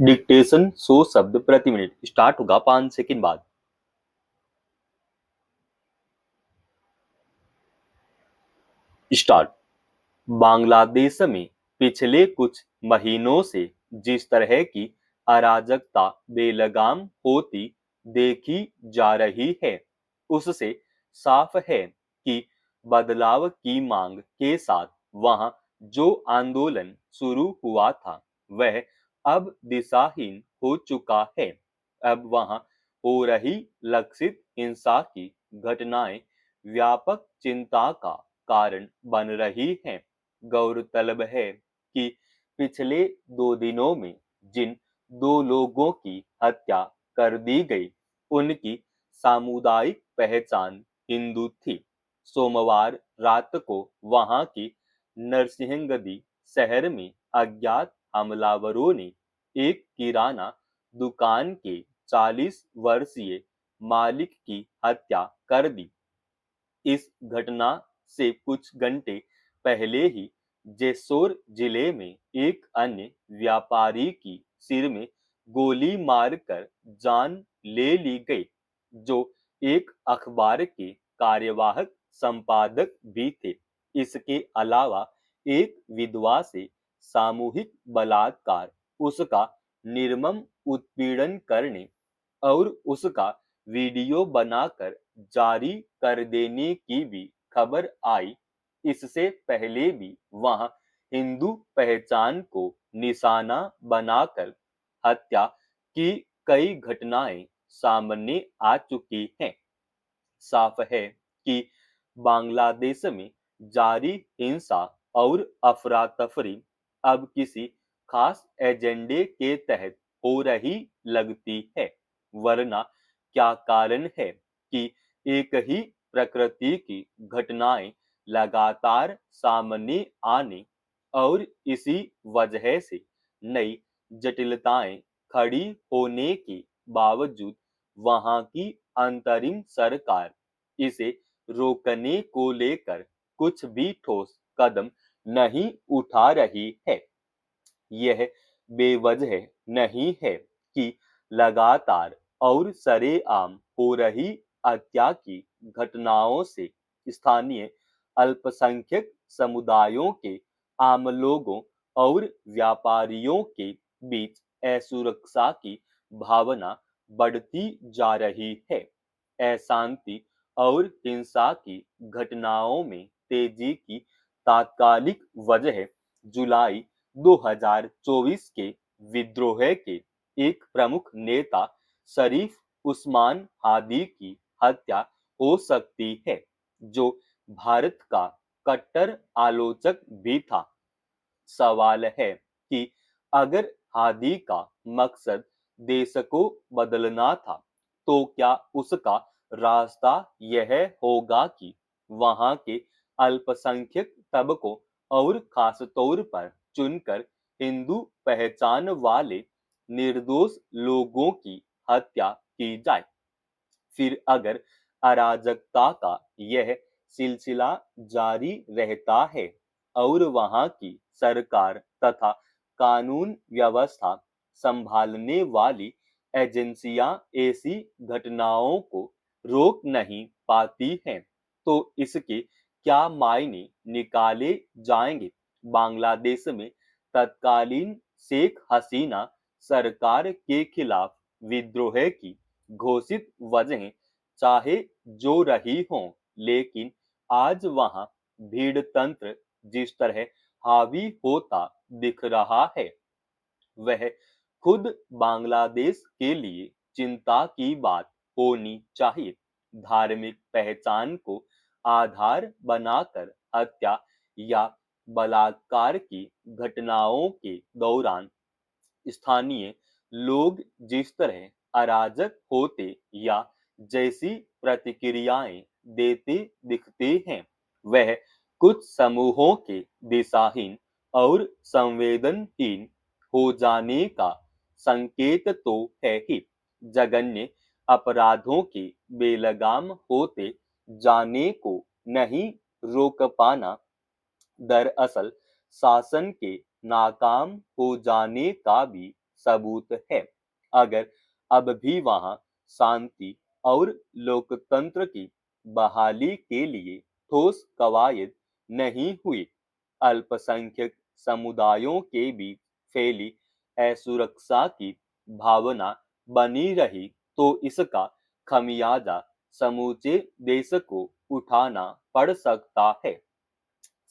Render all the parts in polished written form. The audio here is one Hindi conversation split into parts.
डिक्टेशन 100 शब्द प्रति मिनट स्टार्ट होगा 5 सेकंड बाद। स्टार्ट। बांग्लादेश में पिछले कुछ महीनों से जिस तरह की अराजकता बेलगाम होती देखी जा रही है, उससे साफ है कि बदलाव की मांग के साथ वहां जो आंदोलन शुरू हुआ था वह अब दिशाहीन हो चुका है। अब वहां हो रही लक्षित हिंसा की घटनाएं व्यापक चिंता का कारण बन रही हैं। गौरतलब है कि पिछले 2 दिनों में जिन 2 लोगों की हत्या कर दी गई, उनकी सामुदायिक पहचान हिंदू थी। सोमवार रात को वहां की नरसिंहगढ़ी शहर में अज्ञात हमलावरों ने एक किराना दुकान के 40 वर्षीय मालिक की हत्या कर दी। इस घटना से कुछ घंटे पहले ही जेसोर जिले में एक अन्य व्यापारी की सिर में गोली मारकर जान ले ली गई, जो एक अखबार के कार्यवाहक संपादक भी थे। इसके अलावा एक विधवा से सामूहिक बलात्कार, उसका निर्मम उत्पीड़न करने और उसका वीडियो बनाकर जारी कर देने की भी खबर आई। इससे पहले भी वहां हिंदू पहचान को निशाना बनाकर हत्या की कई घटनाएं सामने आ चुकी हैं। साफ है कि बांग्लादेश में जारी हिंसा और अफरा तफरी अब किसी खास एजेंडे के तहत हो रही लगती है, वरना क्या कारण है कि एक ही प्रकृति की घटनाएं लगातार सामने आने और इसी वजह से नई जटिलताएं खड़ी होने के बावजूद वहां की अंतरिम सरकार इसे रोकने को लेकर कुछ भी ठोस कदम नहीं उठा रही है। यह बेवजह नहीं है कि लगातार और सरेआम हो रही हत्या की घटनाओं से स्थानीय अल्पसंख्यक समुदायों के आम लोगों और व्यापारियों के बीच असुरक्षा की भावना बढ़ती जा रही है। अशांति और हिंसा की घटनाओं में तेजी की तात्कालिक वजह जुलाई 2024 के विद्रोह के एक प्रमुख नेता शरीफ उस्मान हादी की हत्या हो सकती है, जो भारत का कट्टर आलोचक भी था। सवाल है कि अगर हादी का मकसद देश को बदलना था, तो क्या उसका रास्ता यह होगा कि वहां के अल्पसंख्यक तबकों और खास तौर पर चुनकर हिंदू पहचान वाले निर्दोष लोगों की हत्या की जाए? फिर अगर अराजकता का यह सिलसिला जारी रहता है और वहां की सरकार तथा कानून व्यवस्था संभालने वाली एजेंसियां ऐसी घटनाओं को रोक नहीं पाती हैं, तो इसके क्या मायने निकाले जाएंगे? बांग्लादेश में तत्कालीन शेख हसीना सरकार के खिलाफ विद्रोह की घोषित वजह चाहे जो रही हों, लेकिन आज वहां भीड़ तंत्र जिस तरह हावी होता दिख रहा है, वह खुद बांग्लादेश के लिए चिंता की बात होनी चाहिए। धार्मिक पहचान को आधार बनाकर हत्या या बलात्कार की घटनाओं के दौरान स्थानीय लोग जिस तरह अराजक होते या जैसी प्रतिक्रियाएं देते दिखते हैं, वह कुछ समूहों के दिशाहीन और संवेदनहीन हो जाने का संकेत तो है ही। जघन्य अपराधों के बेलगाम होते जाने को नहीं रोक पाना दरअसल शासन के नाकाम हो जाने का भी सबूत है। अगर अब भी वहां शांति और लोकतंत्र की बहाली के लिए ठोस कवायद नहीं हुई, अल्पसंख्यक समुदायों के बीच फैली असुरक्षा की भावना बनी रही, तो इसका खमियाजा समूचे देश को उठाना पड़ सकता है।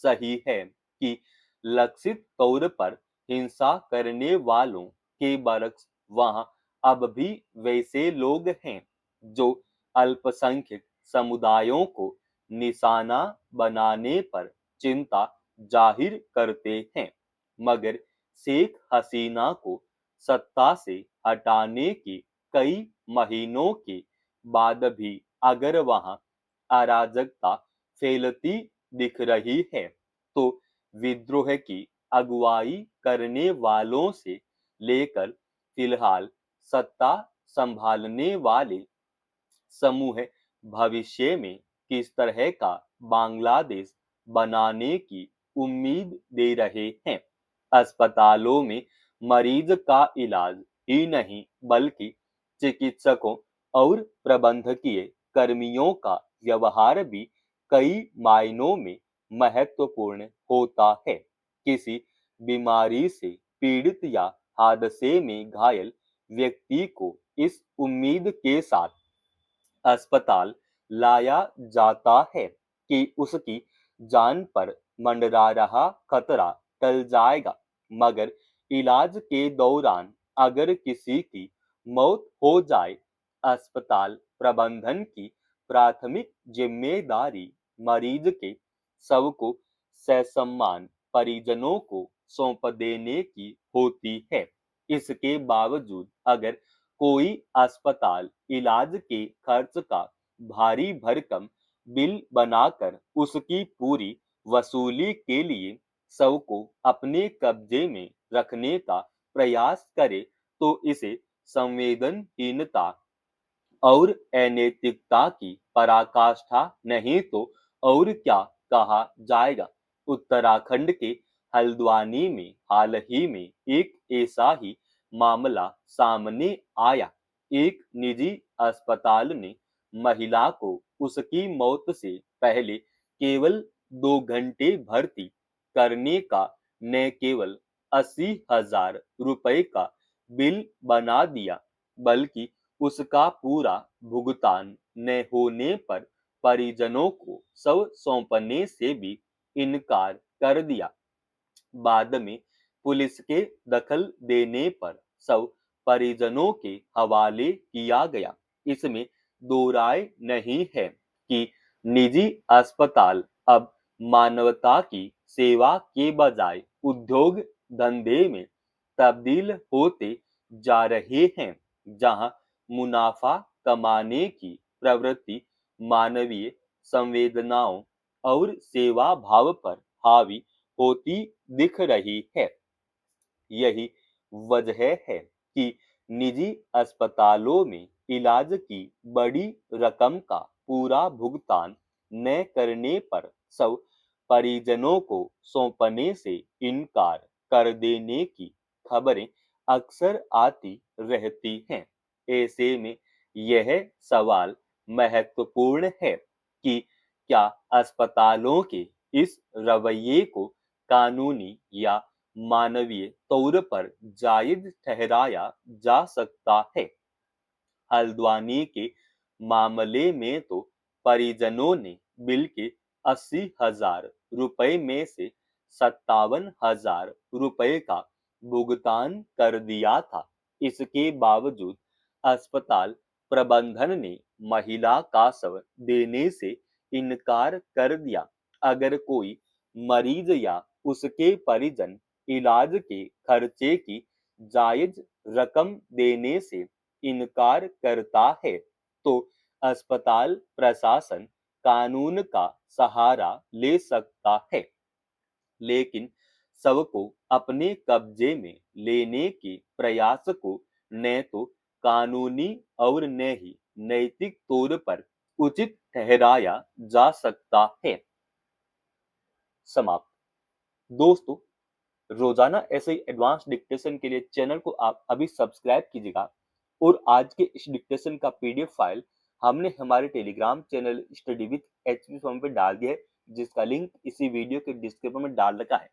सही है कि लक्षित तौर पर हिंसा करने वालों के बरक्स वहां अब भी वैसे लोग हैं जो अल्पसंख्यक समुदायों को निशाना बनाने पर चिंता जाहिर करते हैं, मगर शेख हसीना को सत्ता से हटाने के कई महीनों के बाद भी अगर वहां अराजकता फैलती दिख रही है, तो विद्रोह की अगुवाई करने वालों से लेकर फिलहाल सत्ता संभालने वाले समूह भविष्य में किस तरह का बांग्लादेश बनाने की उम्मीद दे रहे हैं। अस्पतालों में मरीज का इलाज ही नहीं, बल्कि चिकित्सकों और प्रबंधकीय कर्मियों का व्यवहार भी कई मायनों में महत्वपूर्ण होता है। किसी बीमारी से पीड़ित या हादसे में घायल व्यक्ति को इस उम्मीद के साथ अस्पताल लाया जाता है कि उसकी जान पर मंडरा रहा खतरा टल जाएगा, मगर इलाज के दौरान अगर किसी की मौत हो जाए, अस्पताल प्रबंधन की प्राथमिक जिम्मेदारी मरीज के शव को ससम्मान परिजनों को सौंप देने की होती है। इसके बावजूद अगर कोई अस्पताल इलाज के खर्च का भारी भरकम बिल बनाकर उसकी पूरी वसूली के लिए शव को अपने कब्जे में रखने का प्रयास करे, तो इसे संवेदनहीनता और अनैतिकता की पराकाष्ठा नहीं तो और क्या कहा जाएगा। उत्तराखंड के हल्द्वानी में हाल ही में एक ऐसा ही मामला सामने आया। एक निजी अस्पताल ने महिला को उसकी मौत से पहले केवल 2 घंटे भर्ती करने का न केवल 80,000 रुपए का बिल बना दिया, बल्कि उसका पूरा भुगतान न होने पर परिजनों को शव सौंपने से भी इनकार कर दिया। बाद में पुलिस के दखल देने पर शव परिजनों के हवाले किया गया। इसमें दो राय नहीं है कि निजी अस्पताल अब मानवता की सेवा के बजाय उद्योग धंधे में तब्दील होते जा रहे हैं, जहां मुनाफा कमाने की प्रवृत्ति मानवीय संवेदनाओं और सेवा भाव पर हावी होती दिख रही है। यही वजह है कि निजी अस्पतालों में इलाज की बड़ी रकम का पूरा भुगतान न करने पर सब परिजनों को सौंपने से इनकार कर देने की खबरें अक्सर आती रहती हैं। ऐसे में यह सवाल महत्वपूर्ण है कि क्या अस्पतालों के इस रवैये को कानूनी या मानवीय तौर पर जायज ठहराया जा सकता है। हल्द्वानी के मामले में तो परिजनों ने बिल के 80,000 रुपए में से 57,000 रुपए का भुगतान कर दिया था। इसके बावजूद अस्पताल प्रबंधन ने महिला का शव देने से इनकार कर दिया। अगर कोई मरीज या उसके परिजन इलाज के खर्चे की जायज रकम देने से इनकार करता है, तो अस्पताल प्रशासन कानून का सहारा ले सकता है, लेकिन सबको अपने कब्जे में लेने के प्रयास को न तो कानूनी और न ही नैतिक तौर पर उचित ठहराया जा सकता है। समाप्त। दोस्तों, रोजाना ऐसे ही एडवांस डिक्टेशन के लिए चैनल को आप अभी सब्सक्राइब कीजिएगा। और आज के इस डिक्टेशन का पीडीएफ फाइल हमने हमारे Telegram channel study with HP form पे डाल दिया है, जिसका लिंक इसी वीडियो के डिस्क्रिप्शन में डाल रखा है।